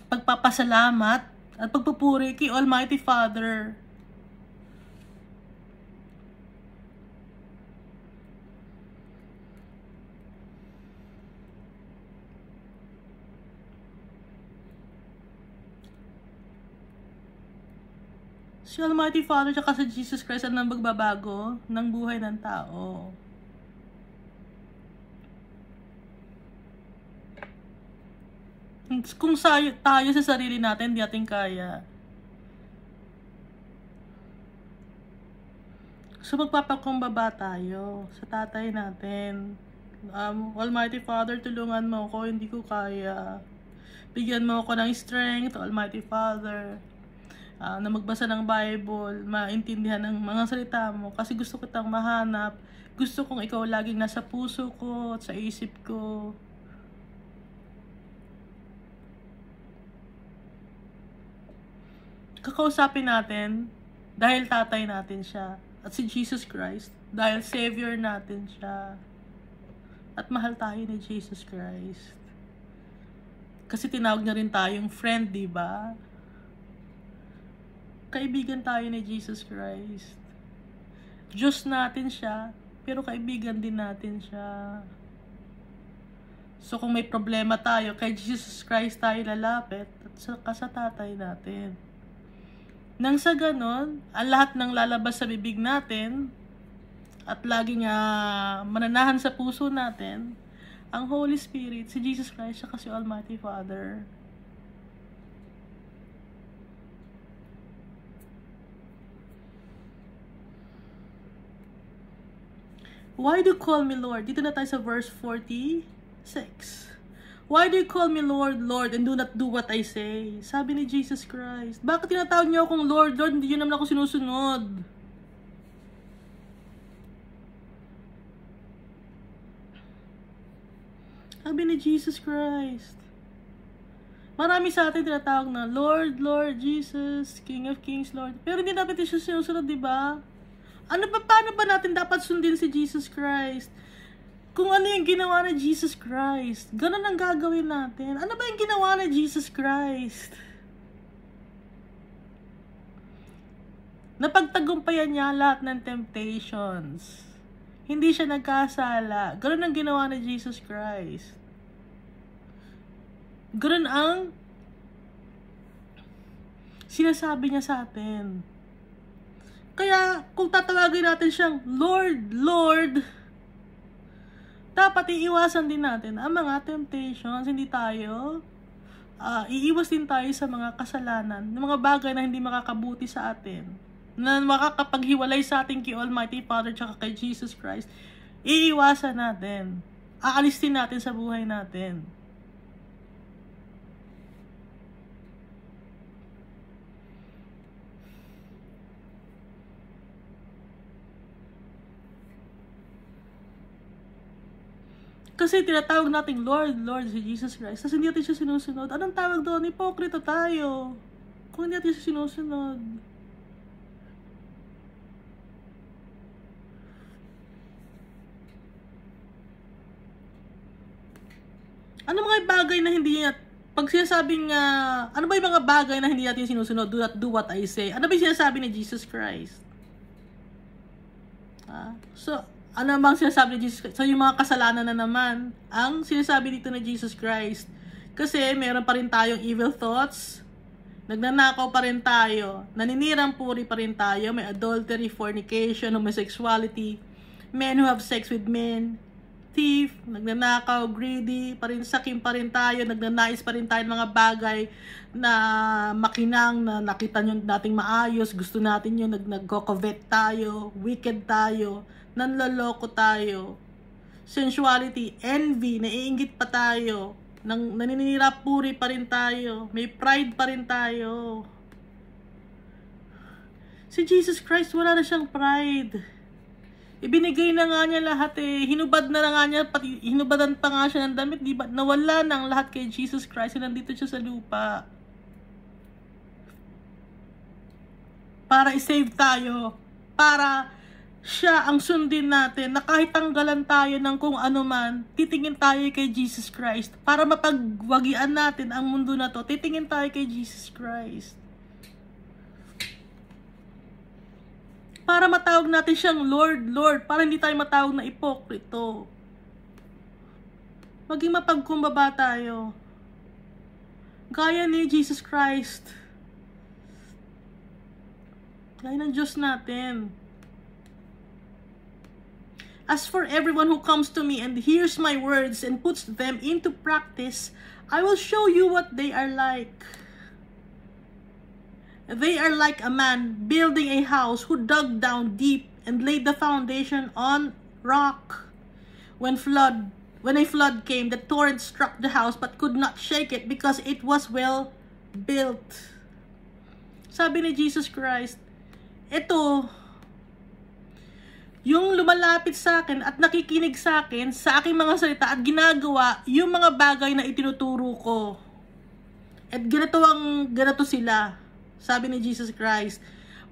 pagpapasalamat at pagpupuri kay Almighty Father. Si Almighty Father at si Jesus Christ ang magbabago ng buhay ng tao. Kung tayo sa sarili natin, di natin kaya. So magpapakumbaba tayo sa tatay natin. Almighty Father, tulungan mo ako, hindi ko kaya. Bigyan mo ako ng strength, Almighty Father. Na magbasa ng Bible, maintindihan ng mga salita mo, kasi gusto kitang mahanap, gusto kong ikaw laging nasa puso ko at sa isip ko. Kakausapin natin dahil tatay natin siya, at si Jesus Christ dahil Savior natin siya, at mahal tayo ni Jesus Christ kasi tinawag niya rin tayong friend, diba? Kaibigan tayo ni Jesus Christ. Diyos natin siya, pero kaibigan din natin siya. So kung may problema tayo, kay Jesus Christ tayo lalapit at sa tatay natin. Nang sa ganon, ang lahat ng lalabas sa bibig natin at laging mananahan sa puso natin, ang Holy Spirit, si Jesus Christ, at si Almighty Father. Why do you call me Lord? Dito na tayo sa verse 46. Why do you call me Lord, Lord, and do not do what I say? Sabi ni Jesus Christ. Bakit tinatawag niyo akong Lord, Lord? Hindi niyo naman ako sinusunod. Sabi ni Jesus Christ. Marami sa atin tinatawag na Lord, Lord, Jesus, King of Kings, Lord. Pero hindi dapat siya sinusunod, di ba? Paano ba natin dapat sundin si Jesus Christ? Kung ano yung ginawa ni Jesus Christ, ganun ang gagawin natin. Ano ba yung ginawa ni Jesus Christ? Napagtagumpayan niya lahat ng temptations. Hindi siya nagkasala. Ganun ang ginawa ni Jesus Christ. Ganun ang sinasabi niya sa atin. Kaya, kung tatawagin natin siyang Lord, Lord, dapat iiwasan din natin ang mga temptations. Hindi tayo, iiwas din tayo sa mga kasalanan, ng mga bagay na hindi makakabuti sa atin, na makakapaghiwalay sa atin kay Almighty Father at kay Jesus Christ. Iiwasan natin. Aalis din natin sa buhay natin. Kasi tinatawag natin Lord, Lord si Jesus Christ. Kasi hindi natin siya sinusunod. Anong tawag doon? Hipokrito tayo. Kung hindi natin siya sinusunod. Ano mga bagay na hindi natin, pag sinasabing, ano ba yung mga bagay na hindi natin sinusunod? Do not do what I say. Ano ba yung sinasabi ni Jesus Christ? Ano bang sinasabi ni Jesus Christ? So, yung mga kasalanan na naman, ang sinasabi dito ni Jesus Christ. Kasi, meron pa rin tayong evil thoughts. Nagnanakaw pa rin tayo. Naninirang puri pa rin tayo. May adultery, fornication, homosexuality. Men who have sex with men. Thief, nagnanakaw, greedy, pa rin, sakim pa rin tayo. Nagnanais pa rin tayo ng mga bagay na makinang, na nakita nyo nating maayos. Gusto natin yun, nagko-covet tayo. Wicked tayo. Nanloloko tayo, sensuality, envy, naiinggit pa tayo, naninira puri pa rin tayo, may pride pa rin tayo. Si Jesus Christ, wala na siyang pride. Ibinigay na nga niya lahat eh. Hinubad na nga niya, pati hinubadan pa nga siya ng damit, di ba? Nawala na ang lahat kay Jesus Christ. Nandito siya sa lupa. Para i-save tayo. Para siya ang sundin natin, na kahit tanggalan tayo ng kung ano man, titingin tayo kay Jesus Christ. Para mapagwagian natin ang mundo na to, titingin tayo kay Jesus Christ. Para matawag natin siyang Lord, Lord. Para hindi tayo matawag na ipokrito. Maging mapagkumbaba tayo. Gaya ni Jesus Christ. Gaya ng Diyos natin. As for everyone who comes to me and hears my words and puts them into practice, I will show you what they are like. They are like a man building a house who dug down deep and laid the foundation on rock. When a flood came, the torrent struck the house but could not shake it because it was well built. Sabi ni Jesus Christ, ito, yung lumalapit sa akin at nakikinig sa akin sa aking mga salita at ginagawa yung mga bagay na itinuturo ko. At ganito sila. Sabi ni Jesus Christ,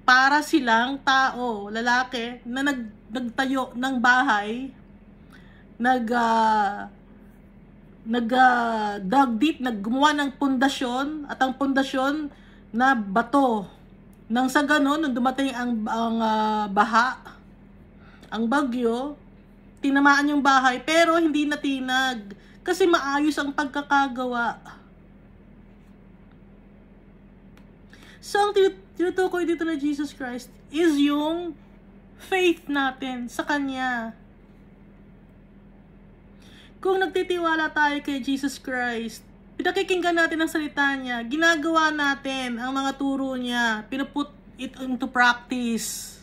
para silang tao, lalaki, na nagtayo ng bahay, dug deep, gumawa ng pundasyon, at ang pundasyon na bato. Nang sa ganon, nung dumating ang baha, ang bagyo, tinamaan yung bahay, pero hindi natinag, kasi maayos ang pagkakagawa. So, ang tinutukoy dito na Jesus Christ is yung faith natin sa Kanya. Kung nagtitiwala tayo kay Jesus Christ, pinakikinggan natin ang salita Niya, ginagawa natin ang mga turo Niya, pinuput it into practice.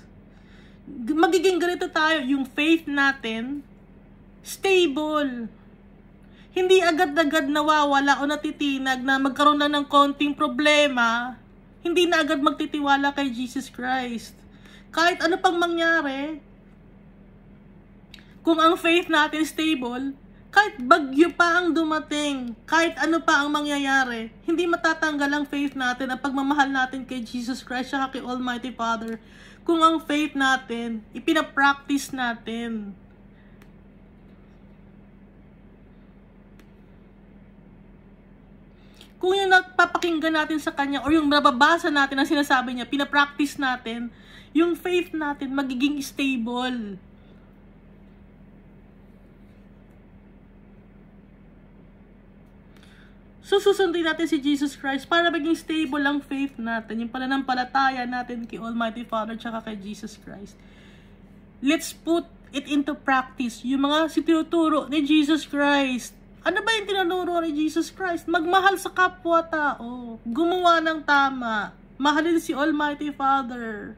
Magiging ganito tayo, yung faith natin, stable. Hindi agad-agad nawawala o natitinag na magkaroon na ng konting problema, hindi na agad magtitiwala kay Jesus Christ. Kahit ano pang mangyari, kung ang faith natin stable, kahit bagyo pa ang dumating, kahit ano pa ang mangyayari, hindi matatanggal ang faith natin, ang pagmamahal natin kay Jesus Christ at kay Almighty Father. Kung ang faith natin, ipinapractice natin. Kung yung napapakinggan natin sa Kanya o yung nababasa natin ang sinasabi Niya, pinapractice natin, yung faith natin magiging stable. So, susundin natin si Jesus Christ para maging stable ang faith natin, yung pananampalataya natin kay Almighty Father tsaka kay Jesus Christ. Let's put it into practice, yung mga tinuturo ni Jesus Christ. Ano ba yung tinanuro ni Jesus Christ? Magmahal sa kapwa-tao. Gumawa ng tama. Mahalin si Almighty Father.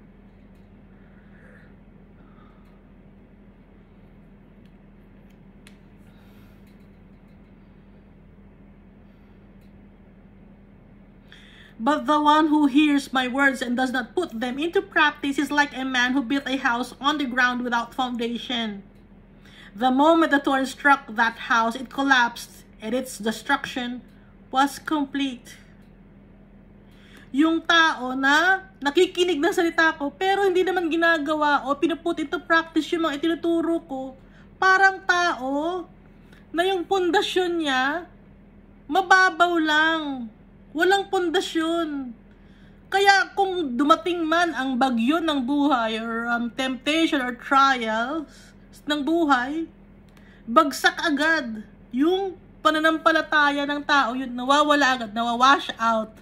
But the one who hears my words and does not put them into practice is like a man who built a house on the ground without foundation. The moment the torrent struck that house, it collapsed, and its destruction was complete. Yung tao na nakikinig ng salita ko, pero hindi naman ginagawa o pinuput into practice yung mga itinuturo ko, parang tao na yung pundasyon niya, mababaw lang. Walang pundasyon. Kaya kung dumating man ang bagyo ng buhay or temptation or trials ng buhay, bagsak agad yung pananampalataya ng tao, yun nawawala agad, nawawash out.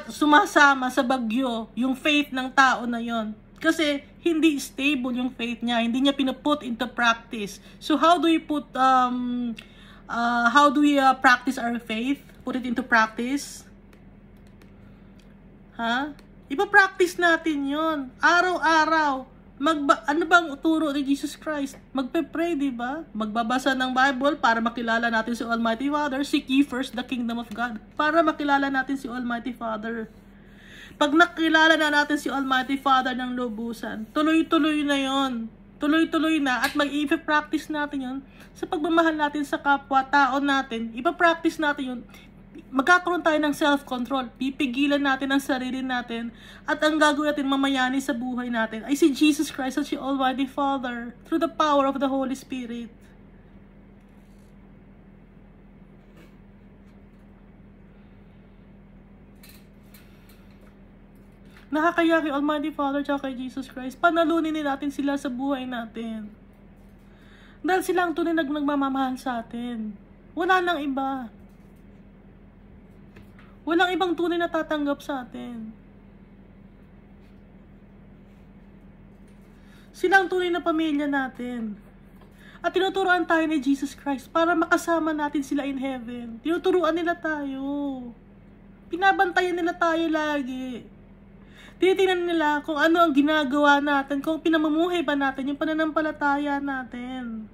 Sumasama sa bagyo yung faith ng tao na yon. Kasi hindi stable yung faith niya, hindi niya pinuput into practice. So how do we practice our faith? Put it into practice? Ipa-practice natin yon araw-araw. Ano bang turo ni Jesus Christ? Magpe-pray, di ba? Magbabasa ng Bible para makilala natin si Almighty Father. Seek ye first the kingdom of God. Para makilala natin si Almighty Father. Pag nakilala na natin si Almighty Father ng lubusan, tuloy-tuloy na yon. tuloy-tuloy na at mag-i-practice natin yun sa pagmamahal natin sa kapwa-tao natin. Ipa-practice natin yun. Magkakaroon tayo ng self-control. Pipigilan natin ang sarili natin at ang gagawin natin mamayani sa buhay natin ay si Jesus Christ at si Almighty Father through the power of the Holy Spirit. Nakakaya kay Almighty Father at kay Jesus Christ. Panalunin natin sila sa buhay natin. Dahil sila ang tunay na nagmamahal sa atin. Wala nang iba. Walang ibang tunay na tatanggap sa atin. Sila ang tunay na pamilya natin. At tinuturuan tayo ni Jesus Christ para makasama natin sila in heaven. Tinuturuan nila tayo. Pinabantayan nila tayo lagi. Tinitingnan nila kung ano ang ginagawa natin, kung pinamumuhay ba natin yung pananampalataya natin.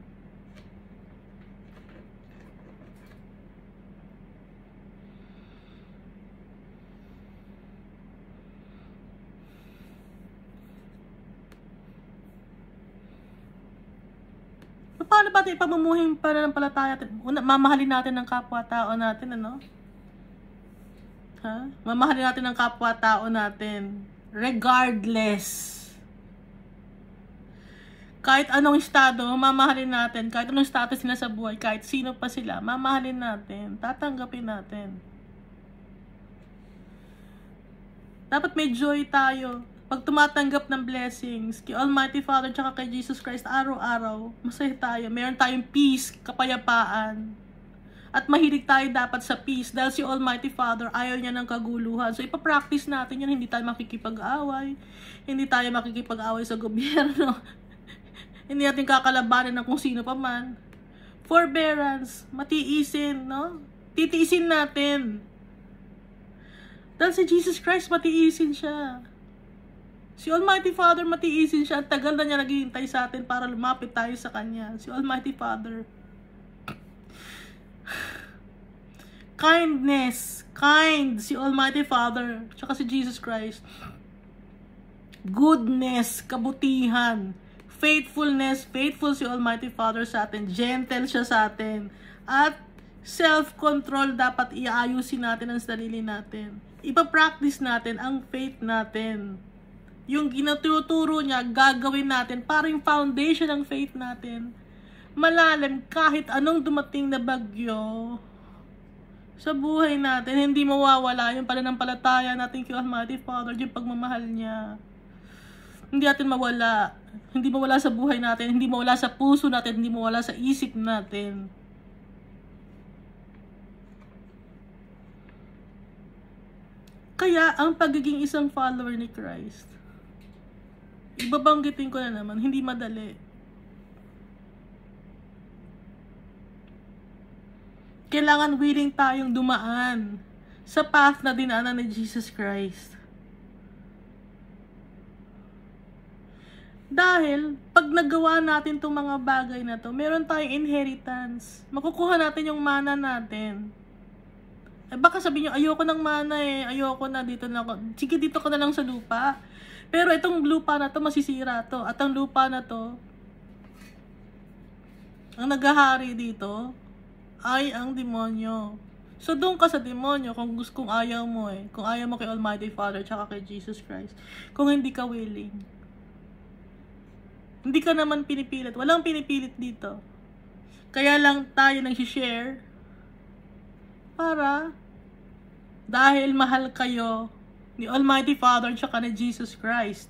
Paano ba ito ipamumuhay yung pananampalataya natin? Mamahalin natin ang kapwa-tao natin, ano? Ha? Mamahalin natin ang kapwa-tao natin. Regardless. Kahit anong estado, mamahalin natin. Kahit anong status nila sa buhay, kahit sino pa sila, mamahalin natin. Tatanggapin natin. Dapat may joy tayo. Pag tumatanggap ng blessings, kay Almighty Father tsaka kay Jesus Christ, araw-araw, masaya tayo. Meron tayong peace, kapayapaan. At mahilig tayo dapat sa peace dahil si Almighty Father ayaw niya ng kaguluhan. So ipapractice natin yun, hindi tayo makikipag-away. Hindi tayo makikipag-away sa gobyerno. Hindi natin kakalabanan ng kung sino pa man. Forbearance, matiisin, no? Titiisin natin. Dahil si Jesus Christ, matiisin siya. Si Almighty Father, matiisin siya. At tagal na niya naghihintay sa atin para lumapit tayo sa Kanya. Si Almighty Father. Kindness. Kind. Si Almighty Father. Tsaka si Jesus Christ. Goodness. Kabutihan. Faithfulness. Faithful si Almighty Father sa atin. Gentle siya sa atin. At self-control dapat iayusin natin ang sarili natin. Ipapractice natin ang faith natin. Yung ginatuturo niya, gagawin natin para yung foundation ng faith natin malalim kahit anong dumating na bagyo sa buhay natin. Hindi mawawala yung pananampalataya natin kay Almighty Father, yung pagmamahal niya. Hindi natin mawala. Hindi mawala sa buhay natin, hindi mawala sa puso natin, hindi mawala sa isip natin. Kaya, ang pagiging isang follower ni Christ, ibabanggitin ko na naman, hindi madali. Kailangan willing tayong dumaan sa path na dinaanan ni Jesus Christ. Dahil, pag nagawa natin itong mga bagay na to, meron tayong inheritance. Makukuha natin yung mana natin. Baka sabihin nyo, ayoko ng mana ayoko na, dito na ako. Sige, dito ko na lang sa lupa. Pero itong lupa na to, masisira to. At ang lupa na to, ang naghahari dito, ay ang demonyo. So, doon ka sa demonyo kung ayaw mo Kung ayaw mo kay Almighty Father tsaka kay Jesus Christ. Kung hindi ka willing. Hindi ka naman pinipilit. Walang pinipilit dito. Kaya lang tayo nag-share para dahil mahal kayo ni Almighty Father tsaka ni Jesus Christ.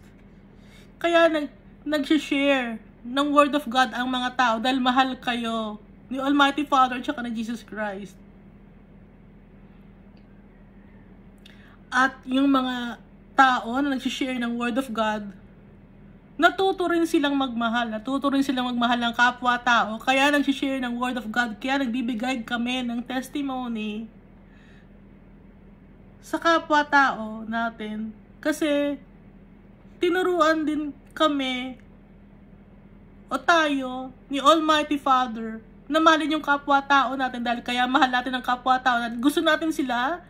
Kaya nag-share ng Word of God ang mga tao dahil mahal kayo ni Almighty Father tsaka ni Jesus Christ. At yung mga tao na nag-share ng Word of God, natuto rin silang magmahal. Natuto rin silang magmahal ng kapwa-tao. Kaya nag-share ng Word of God. Kaya nagbibigay kami ng testimony sa kapwa-tao natin. Kasi tinuruan din kami o tayo ni Almighty Father na mahalin yung kapwa-tao natin dahil kaya mahal natin ang kapwa-tao natin. Gusto natin sila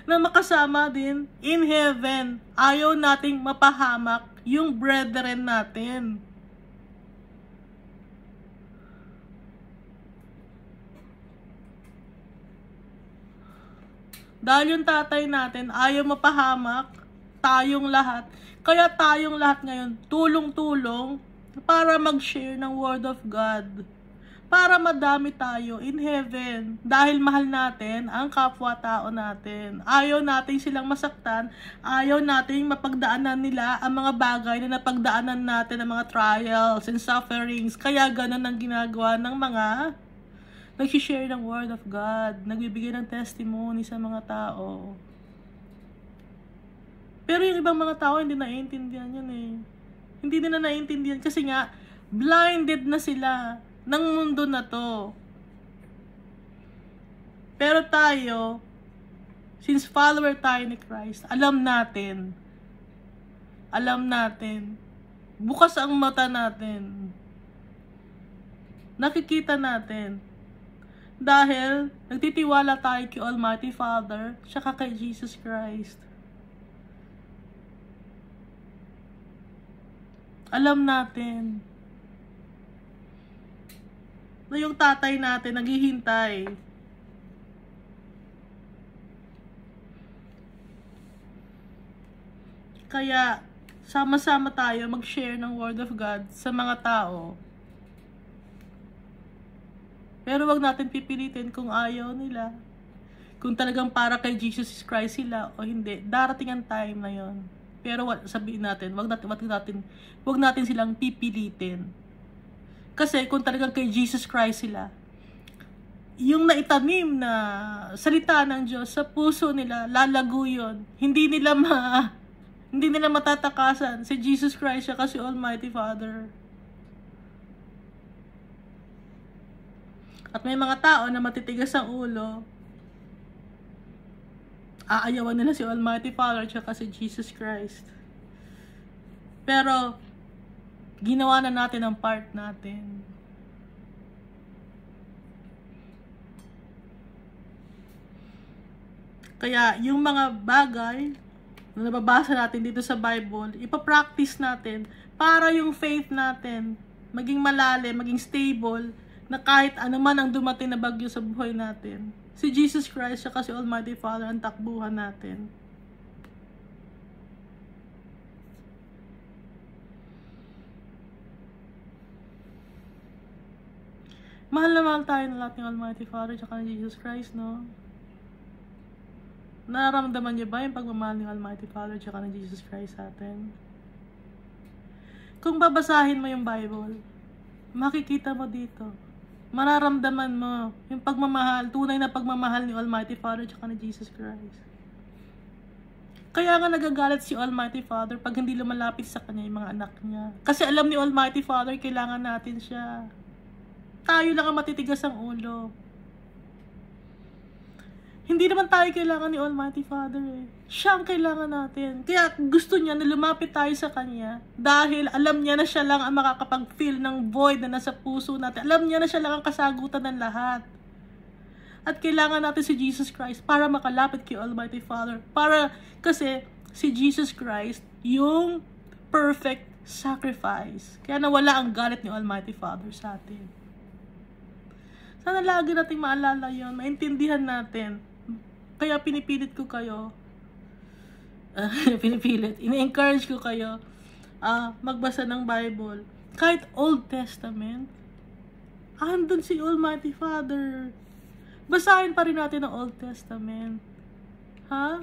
na makasama din in heaven. Ayaw nating mapahamak yung brethren natin. Dahil yung tatay natin ayaw mapahamak tayong lahat. Kaya tayong lahat ngayon tulong-tulong para mag-share ng Word of God. Para madami tayo in heaven. Dahil mahal natin ang kapwa-tao natin. Ayaw natin silang masaktan. Ayaw natin mapagdaanan nila ang mga bagay na napagdaanan natin, ang mga trials and sufferings. Kaya ganun ang ginagawa ng mga nag-share ng Word of God. Nagbibigay ng testimony sa mga tao. Pero yung ibang mga tao hindi naiintindihan yun eh. Hindi nila naiintindihan kasi nga blinded na sila ng mundo na to. Pero tayo, since follower tayo ni Christ, alam natin, bukas ang mata natin, nakikita natin, dahil nagtitiwala tayo kay Almighty Father, tsaka kay Jesus Christ. Alam natin na yung tatay natin naghihintay. Kaya, sama-sama tayo mag-share ng Word of God sa mga tao. Pero wag natin pipilitin kung ayaw nila. Kung talagang para kay Jesus Christ sila o hindi. Darating ang time na yon. Pero sabihin natin, wag natin silang pipilitin. Kasi kung talagang kay Jesus Christ sila, yung naitanim na salita ng Diyos sa puso nila, lalago yun. Hindi nila matatakasan si Jesus Christ siya kasi Almighty Father. At may mga tao na matitigas ang ulo, aayawan nila si Almighty Father siya kasi Jesus Christ. Pero ginawa na natin ang part natin. Kaya yung mga bagay na nababasa natin dito sa Bible, ipapractice natin para yung faith natin maging malalim, maging stable, na kahit ano man ang dumating na bagyo sa buhay natin, si Jesus Christ siya kasi Almighty Father ang takbuhan natin. Mahal na mahal tayo ng lahat ng Almighty Father tsaka ng Jesus Christ, no? Nararamdaman niyo ba yung pagmamahal ng Almighty Father tsaka ng Jesus Christ sa atin? Kung babasahin mo yung Bible, makikita mo dito. Mararamdaman mo yung pagmamahal, tunay na pagmamahal ni Almighty Father tsaka ni Jesus Christ. Kaya nga nagagalit si Almighty Father pag hindi lumalapit sa kanya yung mga anak niya. Kasi alam ni Almighty Father, kailangan natin siya. Tayo lang ang matitigas ang ulo. Hindi naman tayo kailangan ni Almighty Father eh. Siya ang kailangan natin. Kaya gusto niya na lumapit tayo sa Kanya dahil alam niya na siya lang ang makakapag-fill ng void na nasa puso natin. Alam niya na siya lang ang kasagutan ng lahat. At kailangan natin si Jesus Christ para makalapit kay Almighty Father. Kasi si Jesus Christ yung perfect sacrifice. Kaya nawala ang galit ni Almighty Father sa atin. Sana lagi nating maalala yun, maintindihan natin. Kaya pinipilit ko kayo, ini-encourage ko kayo, magbasa ng Bible. Kahit Old Testament, andun si Almighty Father. Basahin pa rin natin ang Old Testament. Ha?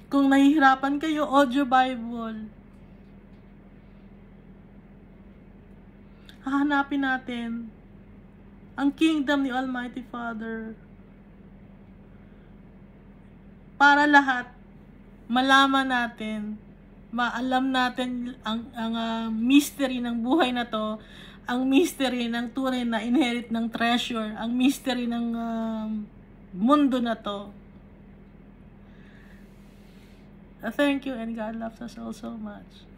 Kung nahihirapan kayo, audio Bible. Hahanapin natin ang kingdom ni Almighty Father para lahat malaman natin, maalam natin ang mystery ng buhay na to, ang mystery ng tunay na inherit ng treasure, ang mystery ng mundo na to. Thank you and God loves us all so much.